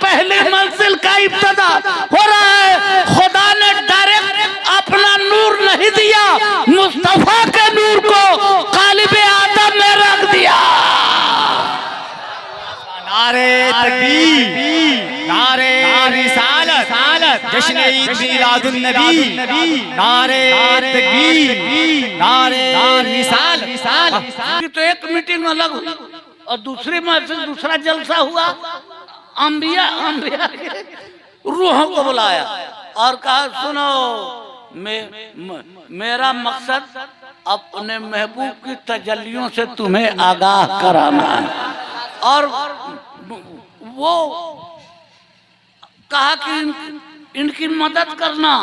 पहली मंजिल का इब्तिदा हो रहा है। खुदा ने डायरेक्ट अपना नूर नहीं दिया, मुस्तफा के नूर को कालिब आदम में रख दिया। नारे तकबीर, नारे रिसालत, जश्न ईद मिलादुन नबी, नारे तकबीर, नारे रिसालत। तो एक मीटिंग अलग हुई और दूसरी महफिल, दूसरा जलसा हुआ। अंबिया के रूहों को बुलाया और कहा सुनो, मेरा मकसद अपने महबूब की तजल्लियों से तुम्हें आगाह कराना है। और वो कहा कि इनकी मदद करना,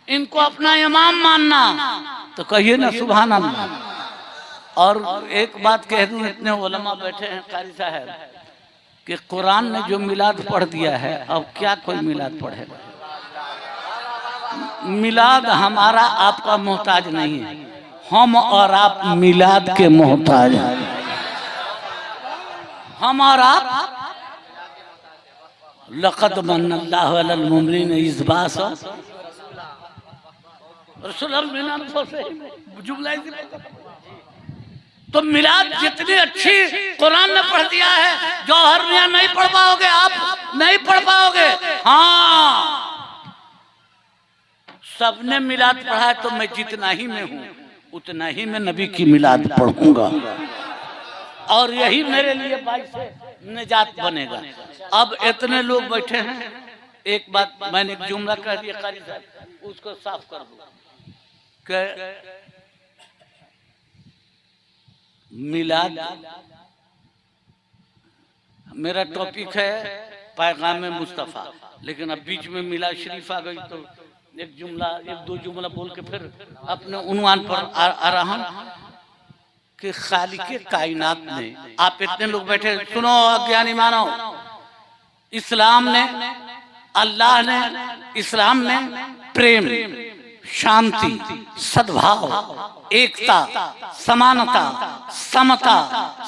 इनको अपना इमाम मानना। तो कहिए ना सुभान अल्लाह। और एक बात कह दूं, इतने उलमा बैठे हैं कारी साहब कि कुरान ने जो मिलाद पढ़ दिया है, अब क्या कोई मिलाद पढ़ेगा? मिलाद हमारा आपका मोहताज नहीं है, हम और आप मिलाद के मोहताज हैं। हम और आप लक़द मन्नल्लाहु अलल मुमिनीन इज़ बाअस रसूलन मिन अनफुसिहिम जुमला। तो मिलाद जितनी अच्छी कुरान ने पढ़ दिया है, जौहर मियां नहीं पढ़ पाओगे, आप नहीं पढ़ पाओगे। हाँ, सबने मिलाद पढ़ा है, तो मैं जितना ही में हूँ उतना ही मैं नबी की मिलाद पढ़ूंगा और यही मेरे लिए बाइक से निजात बनेगा। अब इतने लोग बैठे हैं, एक बात मैंने एक जुमला कह दिया कारी साहब, उसको साफ कर दो कि मिलाद मेरा टॉपिक है पैगाम मुस्तफ़ा, लेकिन अब बीच में मिलाद शरीफ आ गई तो एक जुमला, एक दो जुमला बोल के फिर अपने उन्वान पर आ रहा हूं कि खालिके कायनात ने, आप इतने लोग बैठे सुनो अज्ञानी मानो, इस्लाम ने, अल्लाह ने, इस्लाम ने प्रेम, शांति, सद्भाव, एकता, समानता, समता,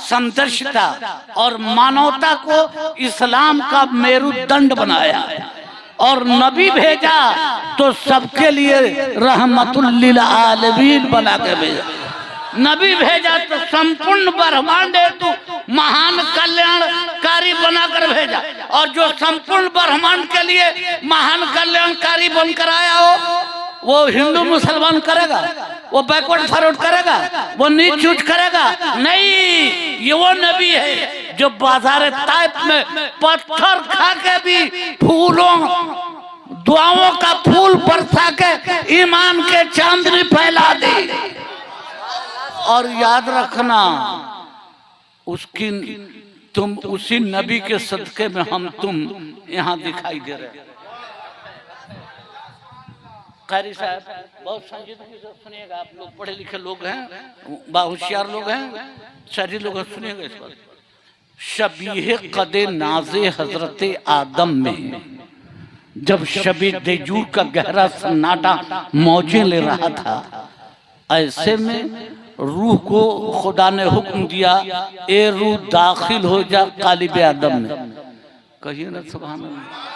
समदर्शिता और मानवता को इस्लाम का मेरुदंड बनाया और नबी भेजा तो सबके लिए रहमतुल लिल आलमीन बना के भेजा। नबी भेजा तो संपूर्ण ब्रह्मांड हेतु महान कल्याणकारी बनाकर भेजा, और जो संपूर्ण ब्रह्मांड के लिए महान कल्याणकारी बनकर आया हो वो हिंदू मुसलमान करेगा, वो बैकवर्ड फॉरवर्ड करेगा, वो नीच ऊंच करेगा नहीं। ये वो नबी है जो बाजार ताइफ में पत्थर खा के भी फूलों, दुआओं का फूल बरसा के ईमान के चांदनी फैला दी। और याद रखना, उसकी तुम उसी नबी के सदके में हम तुम यहाँ दिखाई दे रहे हैं। कारी साहब बहुत संजीदगी से सुनिएगा, आप लोग पढ़े लिखे लोग हैं, होशियार लोग हैं, सारी लोग सुनिएगा इस बात। शबीह कदे नाज़े हजरत आदम में जब शबी देजूर का गहरा सन्नाटा मौजें ले रहा था, ऐसे में रूह को खुदा ने हुक्म दिया, ए रूह दाखिल हो जा कालिब आदम में। कहिए ना सुभान अल्लाह।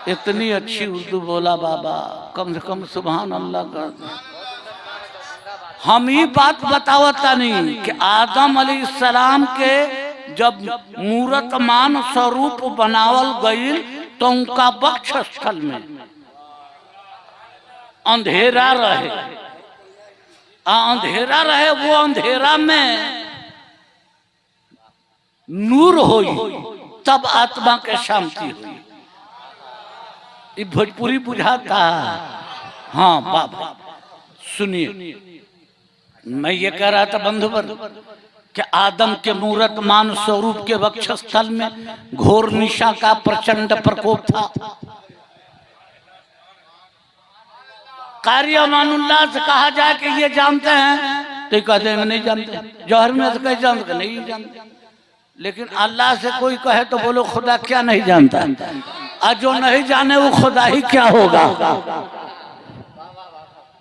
इतनी अच्छी उर्दू बोला बाबा, कम से कम सुभान अल्लाह कर। हम ही बात बतावता नहीं कि आदम अलैहिस्सलाम के जब मूरतमान स्वरूप बनावल गई तो उनका वक्ष स्थल में अंधेरा रहे, अंधेरा रहे, वो अंधेरा में नूर होई, तब आत्मा के शांति हुई। ये भोजपुरी बुझाता। हाँ बाबा सुनिए, मैं ये कह रहा था बंधुवर कि आदम के मूरतमान स्वरूप के वक्षस्थल में घोर निशा का प्रचंड प्रकोप था। कारी अमानुल्लाह से कहा जाए कि ये जानते हैं तो कहते हैं नहीं जानते। जौहर में से कहे जानते नहीं जानते, लेकिन अल्लाह से कोई कहे तो बोलो खुदा क्या नहीं जानता, और जो नहीं जाने वो खुदा ही क्या होगा।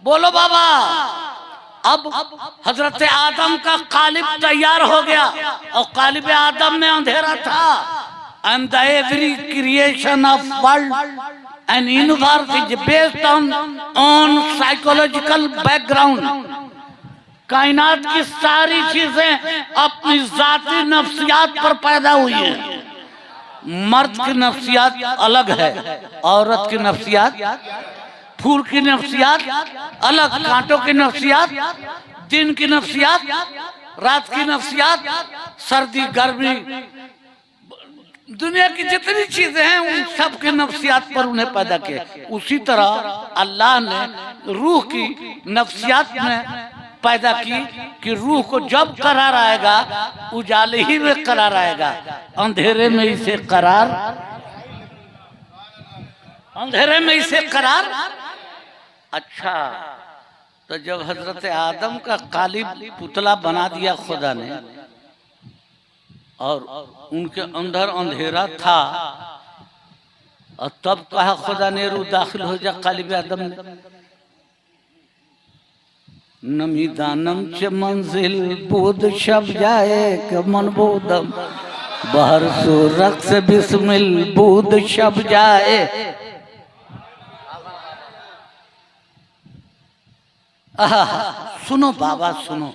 बोलो बाबा। अब हजरत आदम का कालिब तैयार हो गया और कालिब आदम में अंधेरा था। and the every creation of world and universe is based on psychological background. कायनात की सारी चीजें अपनी जाती नफ्सियात पर पैदा हुई है। मर्द की नफ्सियात अलग है, औरत की नफ्सियात, फूल की नफ्सियात अलग, कांटों की नफ्सियात, दिन की नफ्सियात, रात की नफ्सियात, सर्दी गर्मी, दुनिया की जितनी चीजें हैं उन सब की नफ्सियात पर उन्हें पैदा किया। उसी तरह अल्लाह ने रूह की नफ्सियात में पैदा की कि रूह को जब करार आएगा उजाले ही में करार आएगा, अंधेरे में इसे करार, अंधेरे में इसे करार। अच्छा, तो जब हजरत आदम का कालिब पुतला बना दिया खुदा ने और उनके अंदर अंधेरा था, और तब कहा खुदा ने रूह दाखिल हो जा कालिब आदम में। नमी दानम च मंजिल बोध शब जाए क मन बोधम बाहर सो रक्स बिस्मिल बोध शब जाए। सुनो बाबा सुनो,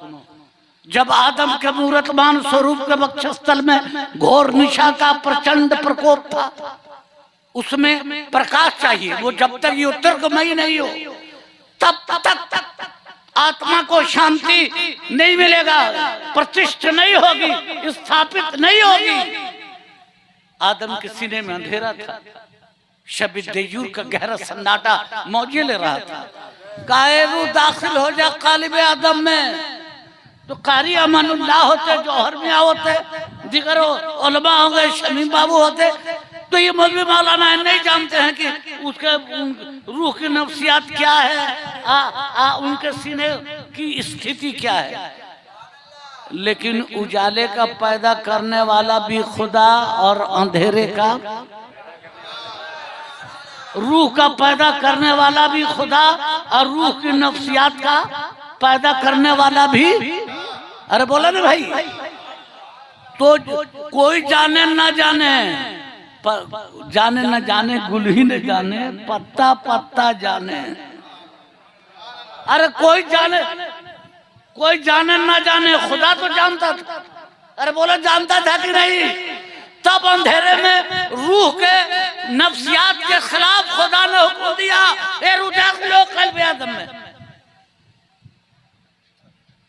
जब आदम के मूर्तमान स्वरूप के वक्षस्थल में घोर निशा का प्रचंड प्रकोप था, उसमें प्रकाश चाहिए। वो जब तक ये उत्तरगमयी नहीं हो तब तक आत्मा को शांति नहीं मिलेगा, प्रतिष्ठा नहीं होगी, स्थापित नहीं होगी। आदम के सीने में अंधेरा था, शब देयूर का गहरा सन्नाटा मौजे ले रहा था। काए रूह दाखिल हो जा कालिब आदम में, तो कारी अमानुल्लाह होते, जौहर मियां होते, दिगर उलमा हो गए, शमीम बाबू होते, तो ये मौलवी मौलाना नहीं जानते हैं कि उसके रूह की नफ्सियात क्या है, उनके सीने की स्थिति क्या है। लेकिन उजाले का पैदा करने वाला भी खुदा और अंधेरे का, रूह का पैदा करने वाला भी खुदा और रूह की नफ्सियात का पैदा करने वाला भी। अरे बोला ना भाई, तो कोई जाने ना जाने, जाने न जाने गुल ही न जाने, पत्ता पत्ता जाने। अरे कोई जाने ना जाने, खुदा तो जानता था। अरे बोलो जानता था कि नहीं? तब अंधेरे में रूह के नफ्सियात के खिलाफ खुदा ने हुक्म दिया, ए रूह दाखिल हो कल्ब आदम में।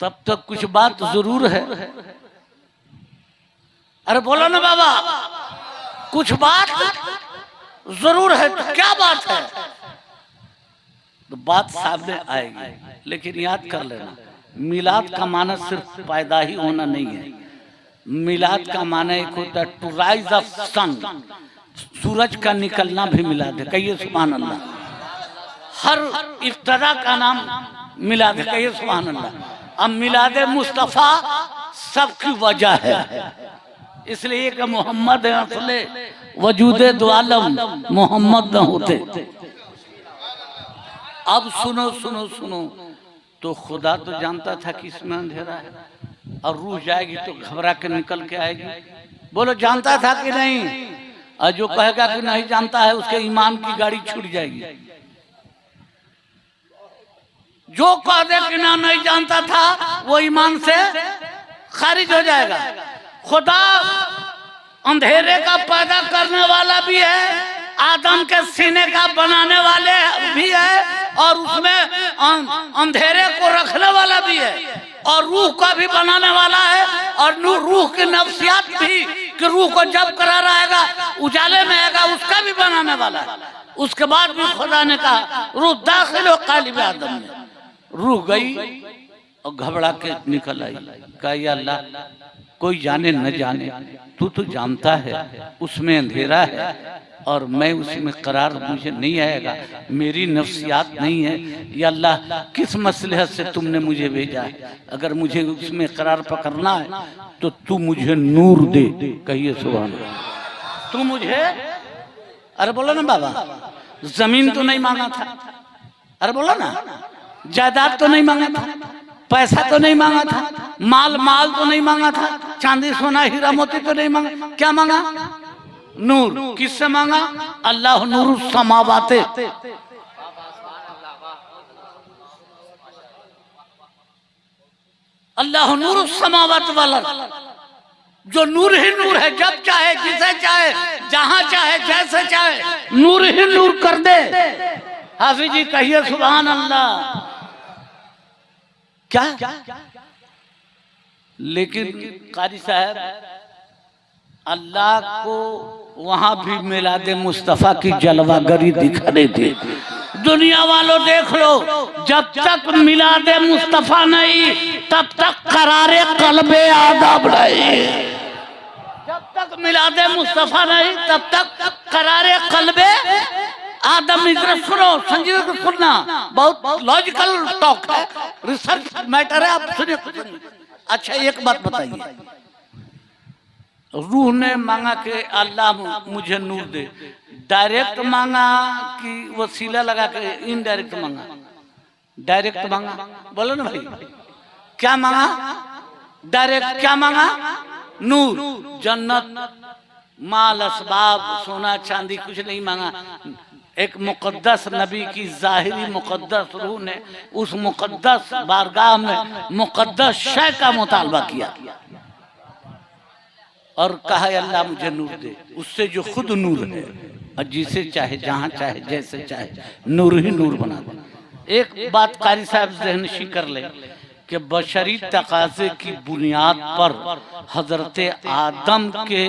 तब तक कुछ बात जरूर है। अरे बोलो ना बाबा, कुछ बात जरूर है। तो क्या बात है? तो बात सामने आएगी, लेकिन याद कर लेना, मिलाद का माना सिर्फ पैदा ही होना नहीं है। मिलाद का माना एक होता है टू राइज ऑफ सन, सूरज का निकलना भी मिलाद है। कहिए सुभान अल्लाह। हर इब्तिदा का नाम मिलाद है, कहिए सुभान अल्लाह। अब मिलाद मुस्तफा सबकी वजह है, इसलिए कि मोहम्मद है असले वजूदे दो आलम, मोहम्मद न होते। अब सुनो सुनो सुनो, तो खुदा तो जानता था कि इसमें अंधेरा है और रूह जाएगी तो घबरा के निकल के आएगी। बोलो जानता था कि नहीं? और जो कहेगा कि नहीं जानता है उसके ईमान की गाड़ी छूट जाएगी। जो कह दे कि ना नहीं जानता था वो ईमान से खारिज हो जाएगा। खुदा अंधेरे का पैदा करने वाला भी है, आदम के सीने का बनाने वाले भी है, और उसमें अंधेरे को रखने वाला भी है, और रूह का भी बनाने वाला है, और रूह की नफ्सियात भी कि रूह को जब करार आएगा उजाले में आएगा उसका भी बनाने वाला है। उसके बाद भी खुदा ने कहा रूह दाखिल हो कालिब आदम में। रूह गई और घबरा के निकल आई। कहा या अल्लाह, कोई जाने न जाने, तू तो जानता है उसमें अंधेरा है और मैं उसमें करार मुझे नहीं आएगा, मेरी नफ्सियात नहीं है। या अल्लाह, किस मसलहत से तुमने मुझे भेजा है? अगर मुझे उसमें करार पकड़ना है तो तू मुझे नूर दे। कहिए सुभान अल्लाह। तू मुझे, अरे बोलो ना बाबा, जमीन तो नहीं मांगा था, अरे बोलो ना, जायदाद तो नहीं मांगा था, पैसा तो नहीं मांगा था, माल तो नहीं मांगा था, चांदी सोना हीरा मोती तो नहीं मांगा। क्या मांगा? नूर। किससे मांगा? अल्लाह नूर समावाते, अल्लाह नूर समावत वाला, जो नूर ही नूर है, जब चाहे जिसे चाहे जहां चाहे जैसे चाहे नूर ही नूर कर दे। हाफिज जी कहिए सुभान अल्लाह। क्या लेकिन कारी साहब अल्लाह को वहां भी मिलादे मुस्तफा की जलवागरी दिखाने थे। दुनिया वालों देख लो, जब तक मिलादे मुस्तफा नहीं तब तक करारे कल्बे आदम नहीं। जब तक मिलादे मुस्तफा नहीं तब तक करारे कल्बे आदम। इधर सुनो, संजीव को सुनना, बहुत लॉजिकल टॉक है, रिसर्च मैटर है, आप सुनिए। अच्छा एक बात बताइए, रूह ने मांगा कि अल्लाह मुझे नूर दे, डायरेक्ट मांगा कि वसीला लगा के इनडायरेक्ट मांगा? डायरेक्ट मांगा, बोलो ना भाई, क्या मांगा? डायरेक्ट क्या मांगा? नूर, जन्नत, माल, असबाब, सोना चांदी कुछ नहीं मांगा। एक मुकद्दस नबी की जाहिरी मुकद्दस रूह ने उस मुकद्दस बारगाह में मुकद्दस शय का मुतालबा किया और कहा अल्लाह मुझे नूर दे, उससे जो खुद नूर है और जिसे चाहे जहां चाहे जैसे चाहे नूर ही नूर बना दे। एक बात कारी साहब ज़हनशी कर ले कि बशरी तकाजे की बुनियाद पर हजरत आदम के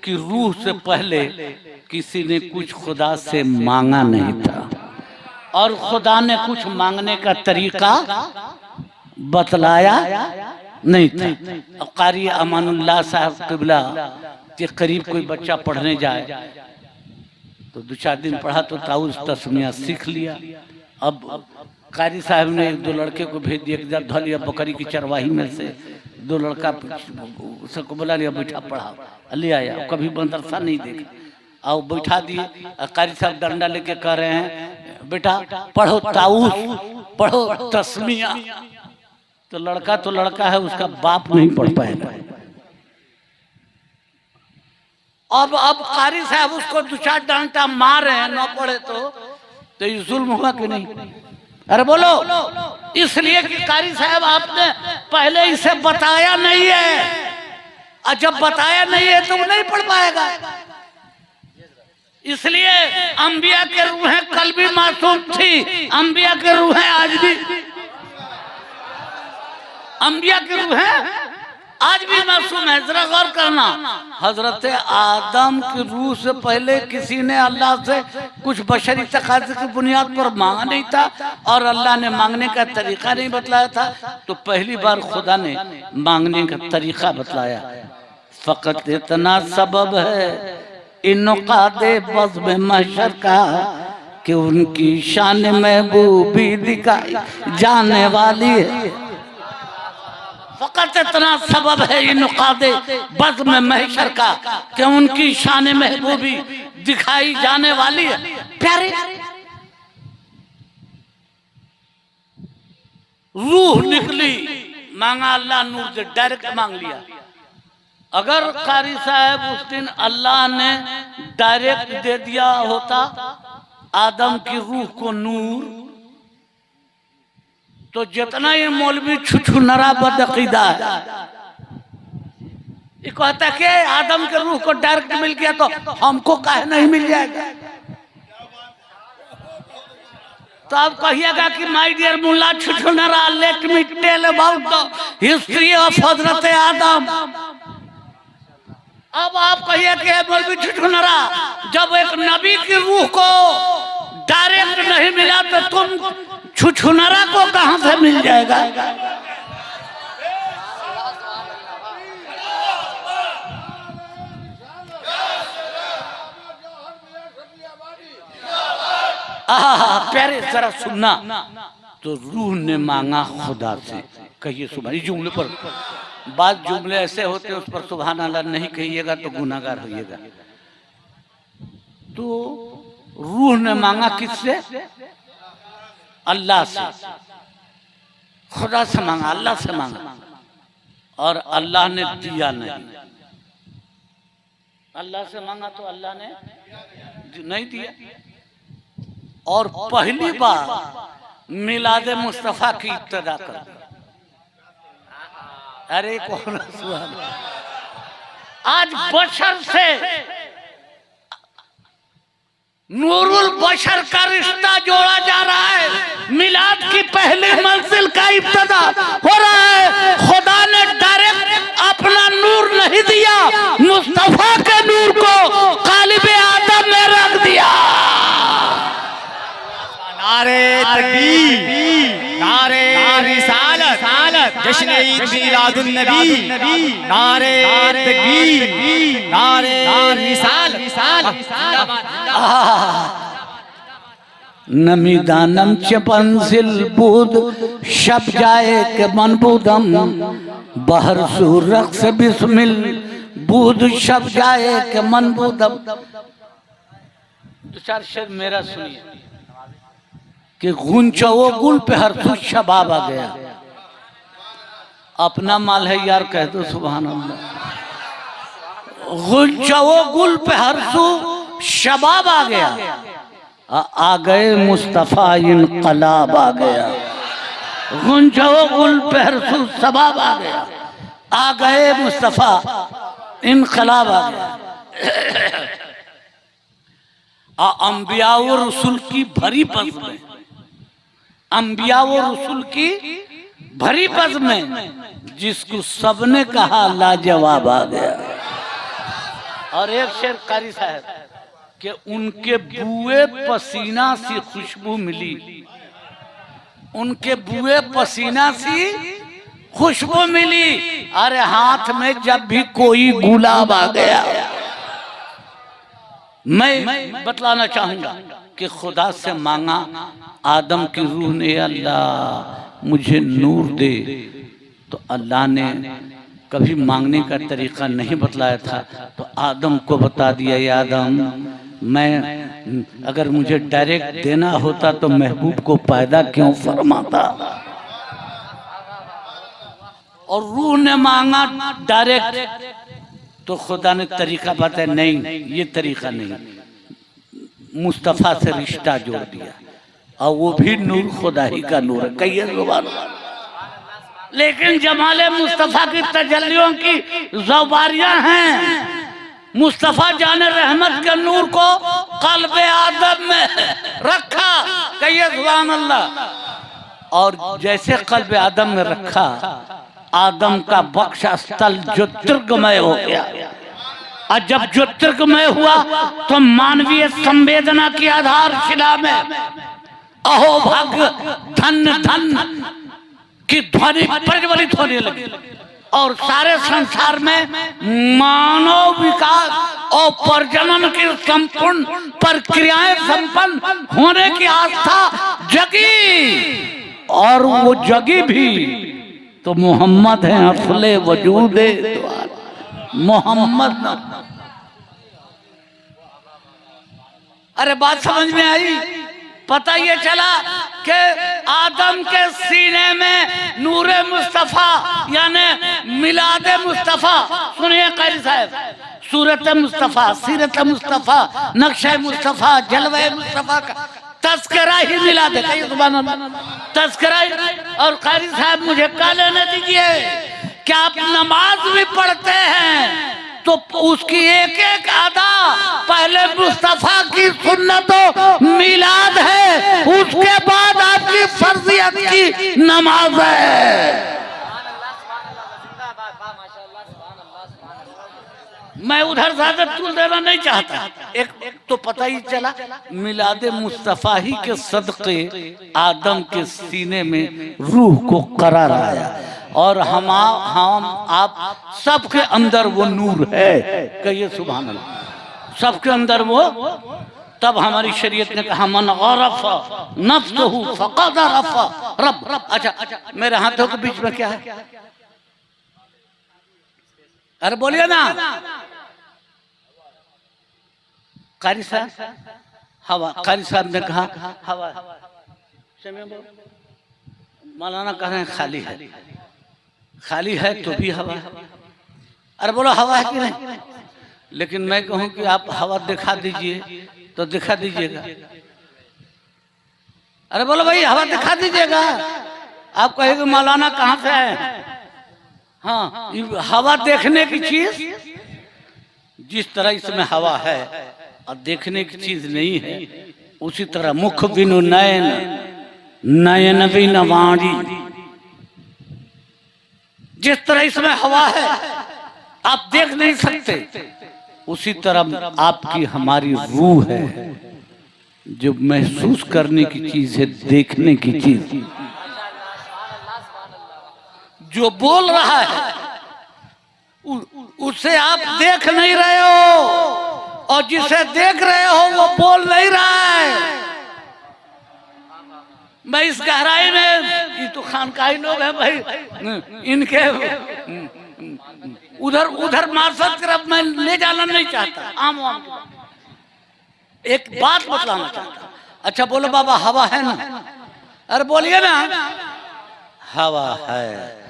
की रूह से पहले किसी ने कुछ खुदा से मांगा नहीं था और खुदा ने कुछ मांगने का तरीका बतलाया नहीं था। अब कारी अमानुल्लाह साहब क़िबला के करीब कोई बच्चा पढ़ने जाए तो 2-4 दिन पढ़ा तो ताउस तस्मिया सीख लिया। अब कारी साहब ने 1-2 लड़के को भेज दिया कि धो लिया बकरी की चरवाही में से 2 लड़का सबको बुला लिया, बैठा पढ़ा, ले आया, कभी मदरसा नहीं देखा, आओ बैठा दिए। कारी साहब डंडा लेके कह रहे हैं बेटा पढ़ो ताउस, पढ़ो तस्मिया। तो लड़का है, उसका बाप नहीं पढ़ पाएगा। अब कारी साहब उसको 2-4 डांटा मार रहे हैं, न पढ़े तो ये जुल्म हुआ कि नहीं? अरे बोलो, इसलिए कि कारी साहब आपने पहले इसे बताया नहीं है, और जब बताया नहीं है तो वो नहीं पढ़ पाएगा। इसलिए अंबिया के रूहें कल भी मासूम थी, अंबिया के रूहें आज भी, अंबिया की रूह है आज भी मासूम है। जरा गौर करना, हजरत आदम की रूह से पहले किसी ने अल्लाह से कुछ बशरी तकाज़े की बुनियाद पर मांगा नहीं था और अल्लाह ने मांगने का तरीका नहीं बतलाया था। तो पहली बार खुदा ने मांगने का तरीका बतलाया। फकत इतना सबब है इन्क़ादे बज़्म महशर का कि उनकी शान महबूबी दिखाई जाने वाली है। फकत इतना सबब है इन्क़ादे बज़्म महशर का कि उनकी शान महबूबी दिखाई जाने वाली है। प्यारे रूह निकली, मांगा अल्लाह नूर से, डायरेक्ट मांग लिया। अगर कारी साहब उस दिन अल्लाह ने डायरेक्ट दे दिया होता आदम की रूह को नूर, तो जितना ये मौलवी छुछुनरा बदअकीदा है, ये कहता कि आदम के रूह को डायरेक्ट मिल गया तो हमको काहे नहीं मिल जाएगा? तो आप कहिएगा कि माय डियर मुल्ला छुछुनरा, let me tell about the history of हजरत आदम। अब आप कहिए कि मौलवी छुछुनरा, जब एक नबी की रूह को डायरेक्ट नहीं मिला तो तुम छुछुनरा को कहां से मिल जाएगा? प्यारे जरा सुनना, तो रूह ने मांगा खुदा से। कहिए सुभान, इस जुमले पर बाद जुमले ऐसे होते हैं उस पर सुभान अल्लाह नहीं कहिएगा तो गुनाहगार होइएगा। तो रूह ने मांगा किससे? अल्लाह से, खुदा से मांगा, अल्लाह से मांगा और अल्लाह ने दिया नहीं। अल्लाह से मांगा तो अल्लाह ने नहीं दिया। और पहली बार मिलाद मुस्तफा की इब्तिदा कर। अरे कौन आज बशर से नूरुल बशर का रिश्ता जोड़ा जा रहा है। मिलाद की पहली मंजिल का इब्तिदा हो रहा है। खुदा ने डायरेक्ट अपना नूर नहीं दिया, मुस्तफा के नूर को कालिबे आदम में रख दिया। नारे तकबीर, नारे रिसालत, जश्न ईद मिलादुन नबी, नारे तकबीर, नारे रिसालत। नमी दानम च पंजिल बूद शब जाए के मनबूदम बहर सूरख से बिस्मिल बूद शब जाए के मनबूदम। दो चार शेर मेरा सुनिए कि गुंचो गुल पे हर सुख शबाब आ गया। अपना माल है यार, कह दो सुभान अल्लाह। गुंचो गुल पे हर सू शबाब आ गया, आ गए मुस्तफा इनकलाब आ गया। गुंचो गुल पे हर सू शबाब आ गया, आ गए मुस्तफा इनकलाब आ गया। अंबिया व रसूल की भरी बज़ में, अंबिया व रसूल की भरी बज़ में जिसको सबने कहा लाजवाब आ गया। और एक शेर कारी साहब कि उनके बुए पसीना से खुशबू मिली, उनके बुए पसीना से खुशबू मिली। अरे हाथ में जब भी कोई गुलाब आ गया। मैं बतलाना चाहूंगा कि खुदा से मांगा आदम की रूह ने, अल्लाह मुझे नूर दे, तो अल्लाह ने कभी मांगने का तरीका नहीं बतलाया था, तो आदम को बता दिया, या आदम मैं अगर मुझे डायरेक्ट देना होता तो महबूब को पैदा क्यों फरमाता। और रूह ने मांगा डायरेक्ट, तो खुदा ने तरीका बताया, नहीं ये तरीका नहीं, मुस्तफा से रिश्ता जोड़ दिया। और वो भी नूर खुदा ही का नूर है, कहिए सुभान अल्लाह। लेकिन जमाले मुस्तफा की तजल्लियों की ज़ौबारियां हैं। मुस्तफा जाने रहमत के नूर को क़ल्ब आदम में रखा, कहिए सुभान अल्लाह। और जैसे क़ल्ब आदम में रखा, आदम का बख्श स्थल ज्योतिर्गमय हो गया। और जब ज्योतिर्गमय हुआ तो मानवीय संवेदना की आधारशिला में अहो भाग्य धन धन की ध्वनि प्रज्वलित होने लगी। और सारे संसार में मानव विकास और प्रजनन की संपूर्ण प्रक्रियाएं संपन्न होने की आस्था जगी। और वो जगी भी तो मोहम्मद है अफले वजूद मोहम्मद ना। अरे बात समझ में आई? पता ये चला कि आदम के सीने में नूरे मुस्तफा यानी मिलादे मुस्तफा। सुनिए कारी साहब, सूरत मुस्तफा, सीरत मुस्तफा, नक्शे मुस्तफा, जलवे मुस्तफा का तस्करा ही मिला दे, सुभान अल्लाह, तस्करा। और कारी साहब मुझे क्या लेने दीजिए, क्या आप नमाज भी पढ़ते हैं तो उसकी एक एक अदा पहले मुस्तफा की सुन्नत मिलाद है, उसके बाद आपकी फर्जियत की नमाज है। मैं उधर ज्यादा तूल देना नहीं चाहता। एक तो पता ही चला मिलाद मुस्तफा ही के सदक़े आदम के सीने में रूह को करार आया। और हम आप सबके अंदर वो नूर है, कहिए सुभान अल्लाह। सबके अंदर वो, तब हमारी शरीयत ने कहा मन गरफ़ा नफ्सहु फ़क़द रफ़ा रब। अच्छा, मेरे हाथों के बीच में क्या है? अरे बोलिए ना। कारी साहब, हवा। कारी साहब ने कहा हवा। मौलाना कह रहे हैं खाली है, खाली है तो भी हवा। अरे बोलो हवा है कि नहीं? लेकिन मैं कहूं कि आप हवा दिखा दीजिए तो दिखा दीजिएगा। अरे बोलो भाई हवा दिखा दीजिएगा। आप कहेंगे मौलाना कहाँ से आए? हाँ, हवा देखने की चीज, जिस तरह इसमें हवा है और देखने की चीज नहीं है, उसी तरह मुख बिनु नयन, नयन बिनु वाणी। जिस तरह इसमें हवा है आप देख नहीं सकते, उसी तरह आपकी हमारी रूह है जो महसूस करने की चीज है, देखने की चीज। जो बोल रहा है उसे आप देख नहीं रहे हो, और जिसे देख रहे हो वो बोल नहीं रहा है। मैं इस गहराई में, ये तो खानकाही लोग हैं भाई, इनके उधर उधर मार्शल तरफ मैं ले जाना नहीं चाहता। आम एक बात बतलाना चाहता। अच्छा बोलो बाबा हवा है ना? अरे बोलिए ना। हवा है,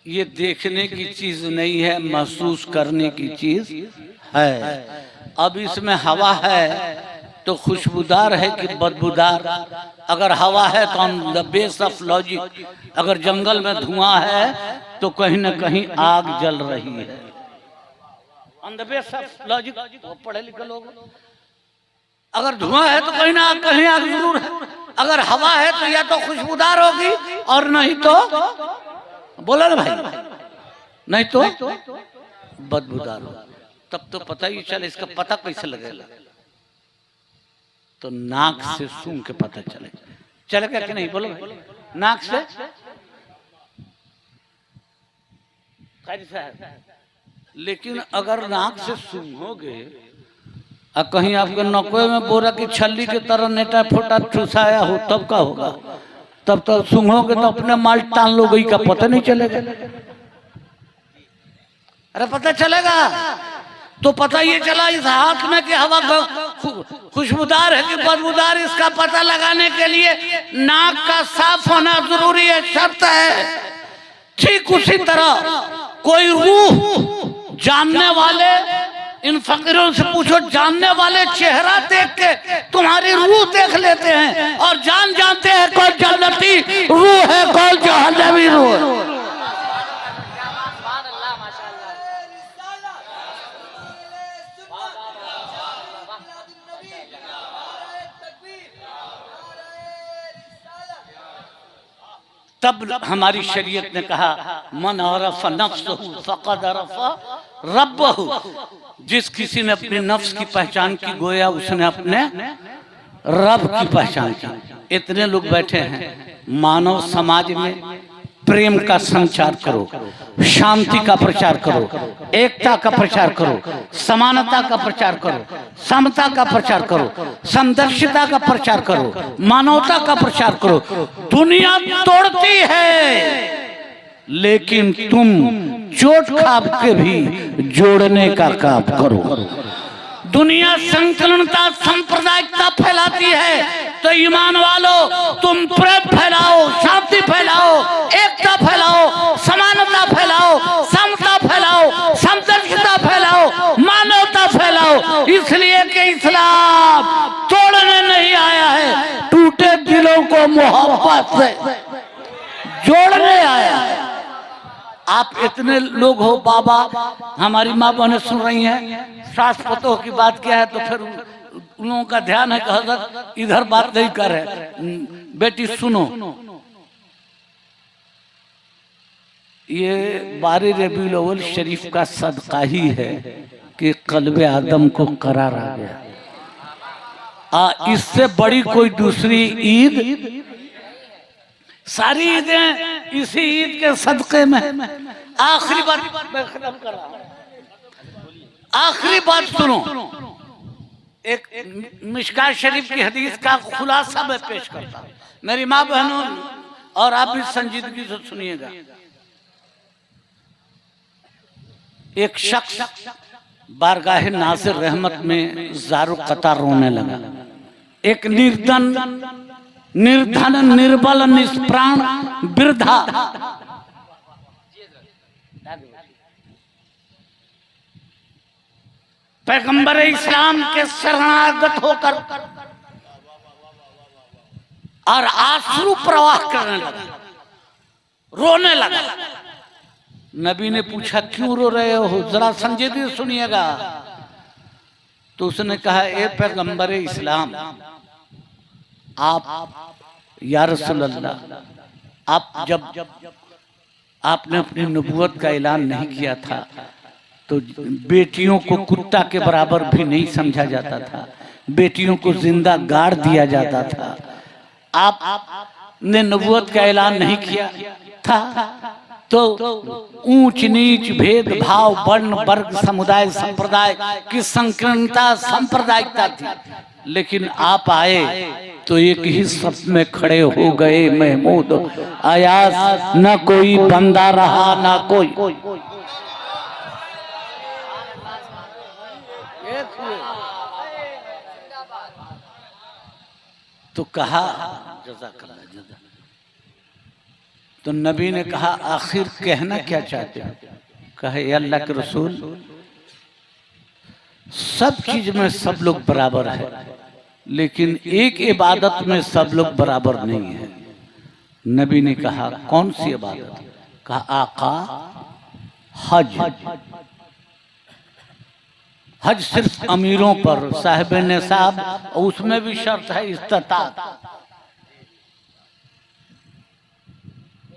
ये देखने की चीज नहीं है, महसूस करने की चीज है। अब इसमें हवा है तो खुशबूदार है कि बदबूदार? अगर हवा है तो on the base of logic, अगर जंगल में धुआं है तो कहीं ना कहीं आग जल रही है। On the base of logic, वो पढ़े लिखे लोग। अगर धुआं है तो कहीं ना कहीं आग जरूर है। अगर हवा है तो या तो खुशबूदार होगी और नहीं तो, बोला ना भाई, नहीं तो बदबूदार हो। तब तो पता ही चले। इसका पता कैसे लगेगा? तो नाक से सूंघ के पता चलेगा कि नहीं? बोलो नाक से। लेकिन अगर नाक से सूंघोगे और कहीं आपके नकोए में बोरा की छल्ली की तरह नेटा फोटा चुसाया हो, तब का होगा? तब तो सूंघोगे तो अपने माल टान लो गई का पता नहीं चलेगा। अरे पता चलेगा तो पता ये चला इस हाथ में कि हवा खुशबूदार है कि बदबूदार, इसका पता लगाने के लिए नाक का साफ होना जरूरी है, शर्त है। ठीक उसी तरह कोई रूह जानने वाले, इन फकीरों से पूछो, जानने वाले चेहरा देख के तुम्हारी रूह देख लेते हैं और जानते हैं कौन जन्नती रूह है, कौन जहन्नमी रूह है। तब हमारी शरीयत ने कहा मन अरफ़ नफ्सहु फ़क़द अरफ़ रब्बहु। जिस किसी ने अपने नफ्स की पहचान की, गोया उसने अपने रब की पहचान की। इतने लोग बैठे हैं, मानव समाज में प्रेम का संचार करो, शांति का प्रचार करो, एकता का प्रचार करो, समानता का प्रचार करो, समता का प्रचार करो, समदर्शिता का प्रचार करो, मानवता का प्रचार करो। दुनिया तोड़ती है, लेकिन तुम चोट खा के भी जोड़ने का काम करो। दुनिया संकीर्णता सांप्रदायिकता फैलाती है, तो ईमान वालों तुम प्रेम फैलाओ, शांति फैलाओ, एकता फैलाओ, समानता फैलाओ, समता फैलाओ, समदर्शिता फैलाओ, मानवता फैलाओ। इसलिए कि इस्लाम तोड़ने नहीं आया है, टूटे दिलों को मोहब्बत से जोड़ने आया है। आप इतने लोग हो बाबा, हमारी माँ बहनें सुन रही हैं, सास पतोह की बात क्या है, तो फिर उन लोगों का ध्यान है कि हजरत इधर बात नहीं कर रहे। बेटी सुनो, ये 12 रबीउल अव्वल शरीफ का सदका ही है कि कल्बे आदम को करार आ गया। इससे बड़ी कोई दूसरी ईद, सारी ईदें इसी ईद के सदक़े में। आखिरी बात मैं खत्म कर रहा हूं, आखिरी बात सुनो। एक मिशकात शरीफ की हदीस का खुलासा मैं पेश करता हूं, मेरी माँ बहनों और आप भी संजीदगी से सुनिएगा। एक शख्स बारगाह नासिर रहमत में ज़ारू कतार रोने लगा। एक निर्धन निर्बल निष्प्राण वृद्धा पैगंबर इस्लाम के शरणागत होकर और आंसू प्रवाह करने लगा, रोने लगा। नबी ने पूछा क्यों रो रहे हो, जरा संजीदगी सुनिएगा। तो उसने कहा ए पैगंबर इस्लाम, आप या रसूल अल्लाह, आप जब आपने अपनी नबूवत का ऐलान नहीं किया था तो बेटियों को कुत्ता के बराबर भी नहीं समझा जाता था, बेटियों को जिंदा गाड़ दिया जाता था। आपने नबूवत का ऐलान नहीं किया था तो ऊंच नीच भेदभाव वर्ण वर्ग समुदाय संप्रदाय की संकीर्णता सांप्रदायिकता थी, लेकिन आप आए तो एक ही सफ में खड़े हो गए महमूद अयास, न कोई बंदा रहा ना कोई। तो कहा जज़ाकल्लाह जज़ा, तो नबी ने कहा आखिर कहना क्या चाहते हो? कहे अल्लाह के रसूल, सब चीज में सब लोग बराबर है, लेकिन एक इबादत में सब लोग बराबर नहीं है। नबी ने कहा कौन सी इबादत? कहा आका हज। हज सिर्फ अमीरों पर, साहिब निसाब, उसमें भी शर्त है इस्तात,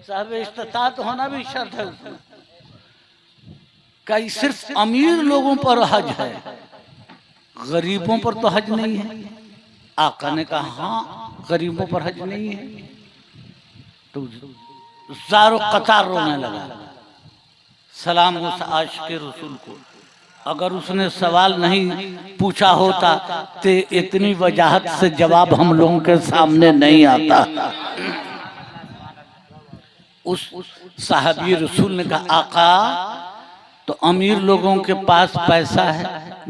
साहिब इस्तात होना भी शर्त है उसमें। कई सिर्फ अमीर लोगों पर हज है, गरीबों पर तो हज नहीं है। आका ने कहा हाँ गरीबों पर हज नहीं है। तो ज़ारो कतार रोने लगा। सलाम उस आशिक़ रसूल को, अगर उसने सवाल नहीं पूछा होता तो इतनी वजाहत से जवाब हम लोगों के सामने नहीं आता। उस साहबी रसूल ने कहा आका, तो अमीर लोगों के पास पैसा है,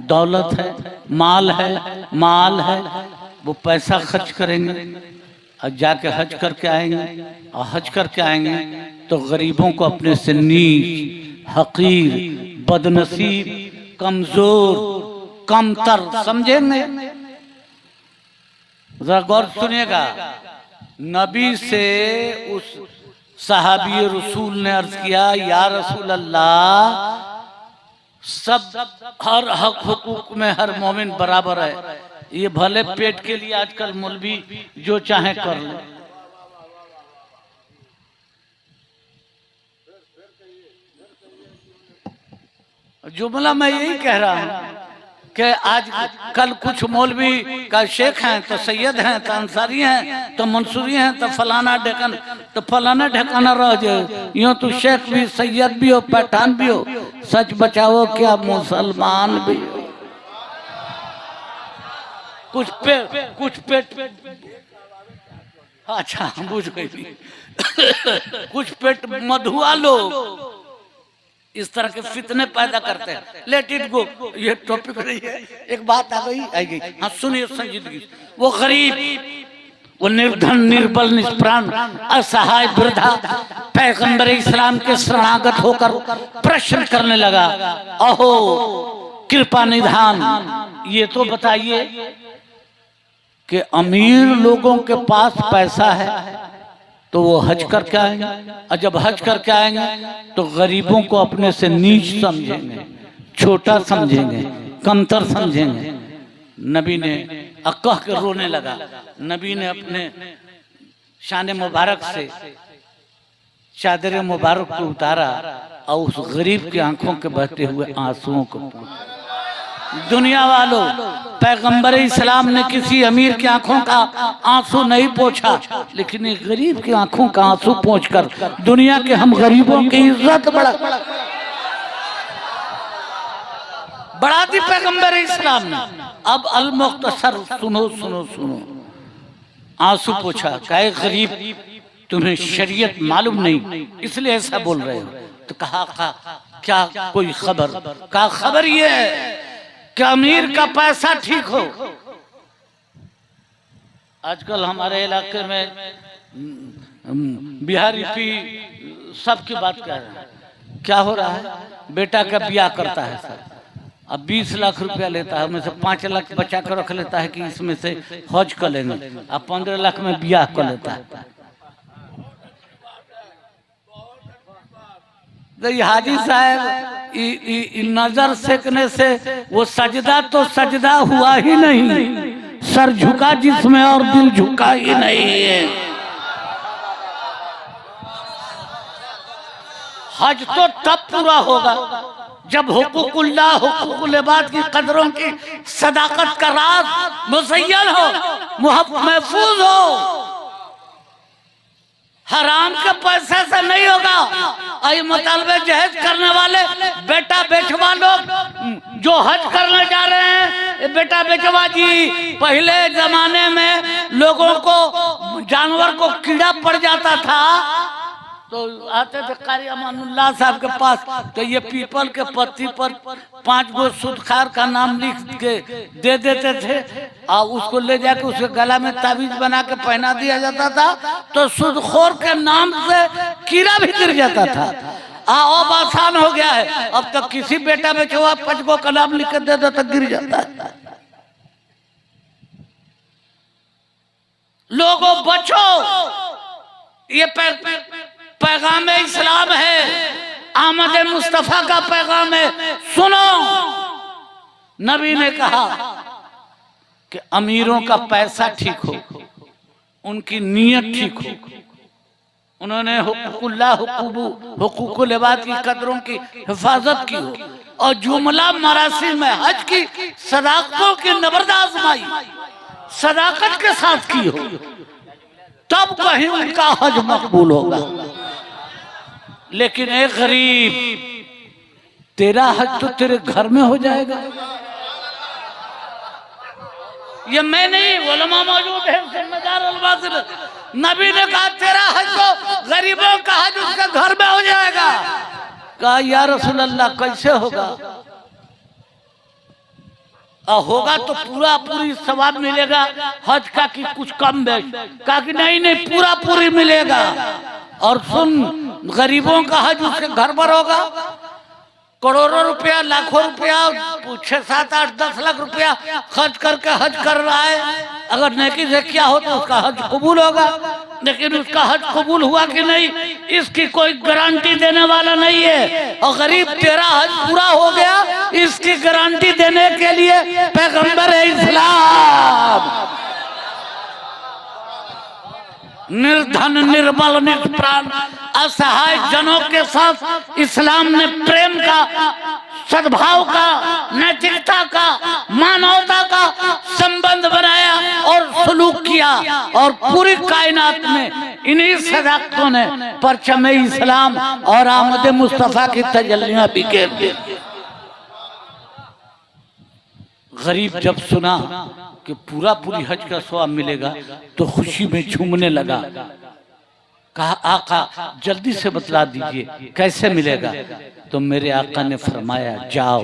दौलत है, माल है, वो पैसा खर्च करेंगे और जाके हज करके आएंगे, और हज करके आएंगे तो गरीबों को अपने से नीच, हकीर, बदनसीब, कमजोर, कमतर समझेंगे। जरा गौर सुनिएगा, नबी से उस सहाबी रसूल ने अर्ज किया या रसूल अल्लाह, सब हर हक हुकूक में हर मोमिन बराबर है, ये भले पेट के लिए आजकल मौलवी जो चाहे कर ले। जुमला मैं यही कह रहा हूँ कि आज कल कुछ मौलवी का शेख हैं तो सैयद हैं तो अंसारी हैं तो मंसूरी हैं तो फलाना ढेकन, तो फलाना ढेकाना रह जाए। यूं तो शेख भी सैयद भी हो, पठान भी हो, सच बचाओ क्या मुसलमान भी हो। कुछ पेट अच्छा बुझ गई कुछ पेट मधुआ लोग इस तरह के फितने पैदा करते हैं। लेट इट गो, ये टॉपिक नहीं है। एक बात आ गई। हाँ सुनिए संजीदगी। वो गरीब, वो निर्धन, निर्बल, निष्प्राण, असहाय वृद्धा पैगंबर इस्लाम के शरणागत होकर प्रश्न करने लगा, अहो कृपा निधान, ये तो बताइए कि अमीर लोगों के पास पैसा है तो वो हज करके आएंगे, और जब हज करके आएंगे तो गरीबों को अपने से नीच समझेंगे, छोटा समझेंगे, कमतर समझेंगे। नबी ने कह के रोने लगा। नबी ने अपने शान मुबारक से चादर मुबारक को उतारा और उस गरीब की आंखों के बहते हुए आंसुओं को, दुनिया वालों, पैगंबर इस्लाम ने किसी अमीर की आंखों का आंसू नहीं पोंछा, लेकिन एक गरीब की आंखों का आंसू पोंछकर दुनिया के हम गरीबों की इज्जत बढ़ा दी पैगंबर इस्लाम ने। अब अल मुख्तसर सुनो सुनो सुनो, आंसू पोंछा। कहे गरीब तुम्हें शरीयत मालूम नहीं इसलिए ऐसा बोल रहे हो। तो कहा क्या कोई खबर? कहा खबर ये है कि अमीर का पैसा ठीक हो। आजकल हमारे इलाके में बिहारी पी सबकी बात कर रहे हैं। क्या हो रहा है? बेटा का ब्याह करता है सर, अब 20 लाख रुपया लेता है, उसमें से 5 लाख बचा कर रख लेता है कि इसमें से हज कर लेंगे, अब 15 लाख में ब्याह कर लेता है। तो ये हाजी साहब नजर सेकने से वो सजदा तो सजदा हुआ ही नहीं, सर झुका जिसमें और दिल झुका ही नहीं है। हज तो तब पूरा होगा जब हुकूकुल्लाह हुकूकुल इबाद की कदरों की सदाकत का राज मुज़य्यन हो, महफूज हो। हराम के पैसे से नहीं होगा। आई मुतालबे जहेज करने वाले बेटा बेचवा लोग जो हज करने जा रहे हैं, बेटा बेचवा जी, पहले जमाने में लोगों को जानवर को कीड़ा पड़ जाता था तो आते थे कारी अमानुल्लाह साहब के पास, तो ये पीपल के पत्ती पर 5 गो सुदखार का नाम लिख के दे देते थे और उसको ले जाके उसके गला में ताबीज बना के पहना दिया जाता था, तो सुदखोर के नाम से कीड़ा भी गिर जाता था। अब आसान हो गया है, अब तक किसी बेटा बेचवा 5 गो का नाम लिख के दे दो तो गिर जाता है। लोगों बचो, ये पैगाम इस्लाम है, आमद मुस्तफा का पैगाम है, सुनो। नबी ने कहा कि अमीरों का पैसा ठीक हो, उनकी नीयत ठीक हो, उन्होंने हुकूकुल्लाह हुकूकुल इबाद की कदरों की हिफाजत की हो और जुमला मरासिम में हज की सदाकतों की नबर्द आजमाई सदाकत के साथ की हो, तब कहीं उनका हज मकबूल होगा। लेकिन एक गरीब, तेरा हज तो तेरे घर में हो जाएगा। ये मैं नहीं, उलमा मौजूद है, जिम्मेदार अलवाज़िर। नबी ने कहा तेरा हज तो गरीबों का हज उसके घर में हो जाएगा। कहा या रसूल अल्लाह कैसे होगा? होगा तो पूरी सवाब मिलेगा हज का कि कुछ कम बेश? कहा कि नहीं पूरी मिलेगा। और सुन, गरीबों का हज उसके घर पर होगा। करोड़ों रुपया, लाखों रुपया, 6, 7, 8, 10 लाख रुपया खर्च करके हज कर रहा है, अगर नेकी से किया हो तो उसका हज कबूल होगा। लेकिन उसका हज कबूल हुआ कि नहीं, इसकी कोई गारंटी देने वाला नहीं है। और गरीब तेरा हज पूरा हो गया, इसकी गारंटी देने के लिए पैगंबर इस्लाम निर्धन निर्बल निष्प्राण असहाय जनों के साथ इस्लाम ने प्रेम का, सद्भाव का, नैतिकता का, मानवता का संबंध बनाया और सलूक किया। और पूरी कायनात में इन्हीं सदाकतों ने परचम इस्लाम और आमद मुस्तफा की तजल्लियां बिखेर दी। गरीब जब सुना कि पूरी हज का सवाब मिलेगा तो खुशी में झूमने लगा। कहा आका जल्दी से बतला दीजिए कैसे मिलेगा? तो मेरे आका ने फरमाया जाओ,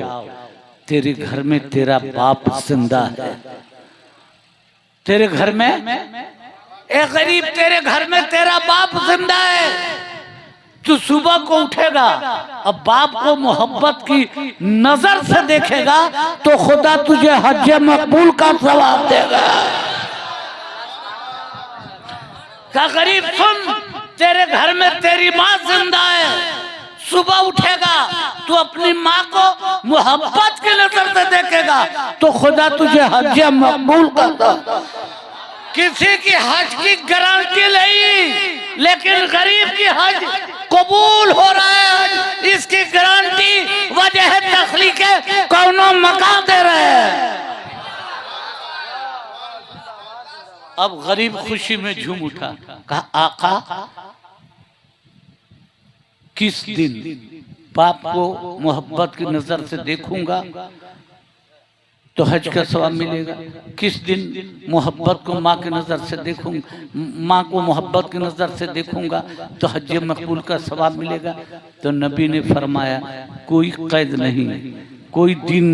तेरे घर में तेरा बाप जिंदा है। तेरे घर में, ए गरीब, तेरे घर में तेरा बाप जिंदा है। तू सुबह को उठेगा, अब बाप को मोहब्बत की नजर से देखेगा तो खुदा तुझे हज मकबूल का सवाब देगा। क्या गरीब सुन, तेरे घर में तेरी माँ जिंदा है। सुबह उठेगा तो अपनी माँ को मोहब्बत की नजर से देखेगा तो खुदा तुझे हज मकबूल करता। किसी की हज की गारंटी नहीं, लेकिन गरीब की हज कबूल हो रहा है, इसकी गारंटी वजह तखलीक कौनो मकाम दे रहे हैं। अब गरीब खुशी में झूम उठा। कहा आका किस दिन बाप को मोहब्बत की नजर से देखूंगा तो हज का सवाब मिलेगा? किस दिन मोहब्बत को माँ की नज़र से देखूंगा, माँ को मोहब्बत की नज़र से देखूंगा तो हज मकबूल का सवाब मिलेगा? तो नबी ने फरमाया कोई कैद नहीं, कोई दिन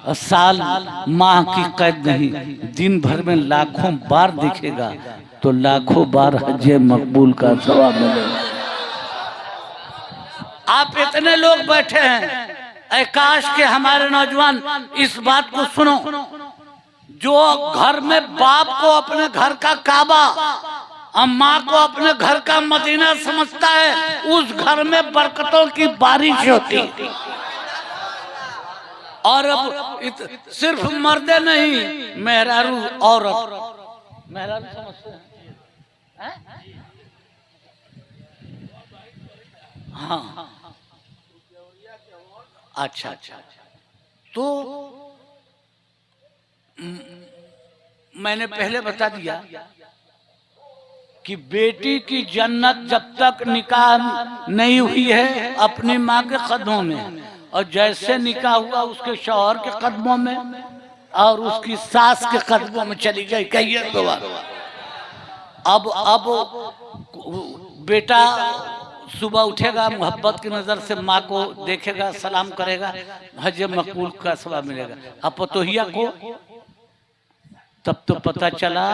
साल माह की कैद नहीं, दिन भर में लाखों बार दिखेगा तो लाखों बार हज मकबूल का सवाब मिलेगा। आप इतने लोग बैठे हैं, ऐ काश के हमारे नौजवान इस बात को सुनो, जो घर में बाप को अपने घर का काबा और माँ को अपने घर का मदीना समझता है, उस घर में बरकतों की बारिश होती है। और अब सिर्फ मर्दे नहीं, मेहरारू औरत, मेहरारू समझते हैं? हाँ, अच्छा अच्छा। तो मैंने पहले बता दिया कि बेटी की जन्नत जब तक निकाह नहीं हुई है अपनी माँ के कदमों में, और जैसे निकाह हुआ उसके शौहर के कदमों में और उसकी सास के कदमों में चली गई। कहिए तो अब बेटा सुबह उठेगा, मोहब्बत की नजर से माँ को देखेगा, सलाम करेगा, हज मकबूल का सवाब मिलेगा। अब पतोहिया को तब तो पता चला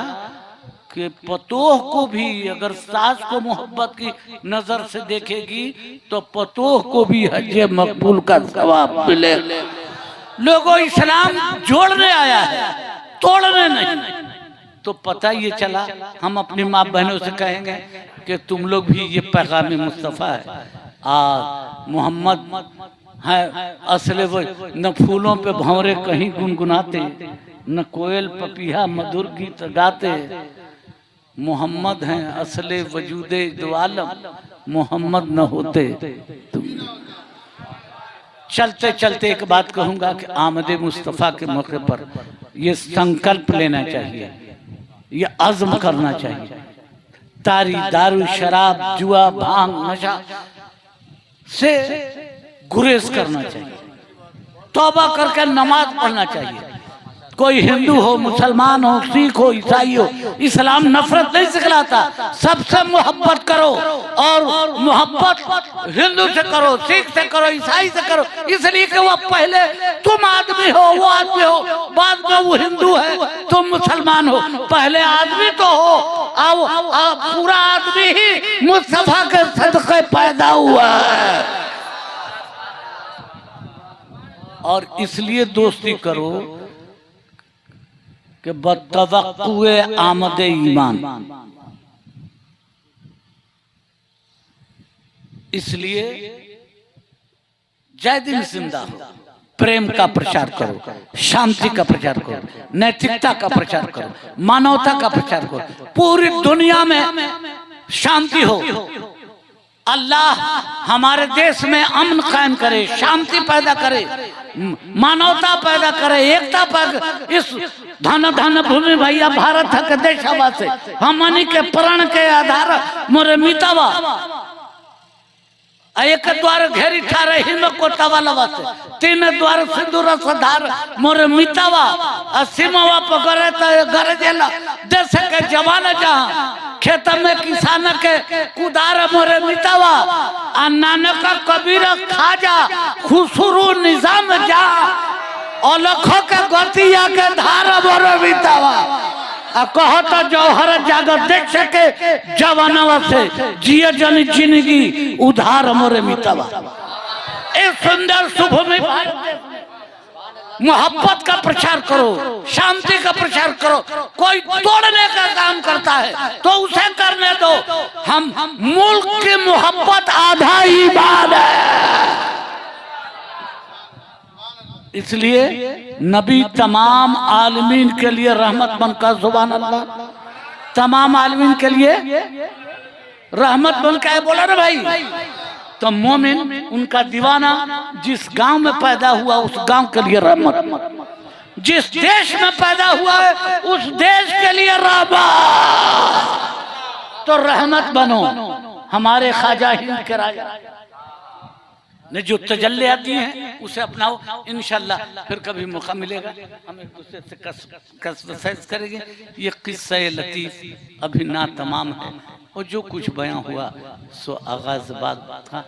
कि पतोह को भी अगर सास को मोहब्बत की नजर से देखेगी तो पतोह को भी हज मकबूल का सवाब मिलेगा। लोगों, इस्लाम जोड़ने आया है, तोड़ने नहीं। तो पता ये चला, हम अपनी माँ बहनों से कहेंगे कि तुम लोग भी ये पैगाम मुस्तफ़ा है, मोहम्मद है असले वो, न फूलों पे भंवरे कहीं गुनगुनाते, न कोयल पपीहा मधुर गीत गाते, मोहम्मद हैं असले वजूदे दो आलम, मोहम्मद न होते तुम। चलते चलते एक बात कहूंगा कि आमदे मुस्तफ़ा के मौके पर ये संकल्प लेना चाहिए, ये अज़्म करना चाहिए, तारी दारू शराब जुआ भांग नशा से गुरेज करना चाहिए, तौबा करके नमाज पढ़ना चाहिए। कोई हिंदू हो, मुसलमान हो, सिख हो, ईसाई हो, इस्लाम नफरत नहीं सिखलाता। सबसे मोहब्बत करो, और मोहब्बत हिंदू से करो, सिख से करो, ईसाई से करो, इसलिए कि वो पहले तुम आदमी हो, वो आदमी हो, बाद में वो हिंदू है, तुम मुसलमान हो, पहले आदमी तो हो। अब पूरा आदमी ही मुस्तफा के सदक़े पैदा हुआ है। और इसलिए दोस्ती करो कि बतवक्कुए आमदे ईमान, इसलिए जय दिन जिंदा हो, प्रेम का प्रचार करो, शांति का प्रचार करो, नैतिकता का प्रचार करो, मानवता का प्रचार करो, पूरी दुनिया में शांति हो। अल्लाह हमारे देश में अमन कायम करे, शांति पैदा करे, मानवता पैदा करे, एकता पैदा। इस धन धन भूमि भैया भारत के देश से हमनी के प्रण के आधार मोरे मितावा एक द्वार घेरी ठारे हिम को तवालवा से, तीन द्वार सिंदूर सधार मोरे मितावा, सीमावा पकड़े तो घर जेला देश के जवान जहाँ खेत में किसान के कुदार मोरे मितावा, आ नानक कबीर खाजा खुसरू निजाम जा अलखो के गतिया के धार मोरे मितावा, कहत जौहर जागर देख सके जवानवा से जिये जन जिंदगी उधार मोरे मितावा। इस सुंदर शुभ में मोहब्बत का प्रचार करो, शांति का प्रचार करो। कोई तोड़ने का काम करता है तो उसे करने दो। हम मुल्क की मोहब्बत आधा ईमान है। इसलिए नबी तमाम आलमीन के लिए रहमत बनकर, सुभान अल्लाह, तमाम आलमीन के लिए रहमत बनकर है, बोला ना भाई। तो मोमिन उनका दीवाना जिस गांव में पैदा हुआ उस गांव के लिए रहमत, जिस देश में पैदा हुआ है उस देश के लिए रहमत। तो रहमत बनो। हमारे ख्वाजा हिंद के राजा ने जो तजल्ले आती हैं उसे अपनाओ, इंशाल्लाह फिर कभी मौका मिलेगा हम एक दूसरे से कसरत करेंगे। ये किस्सा लतीफ अभी ना तमाम है, और जो कुछ बयां हुआ सो आगाज़ बात था।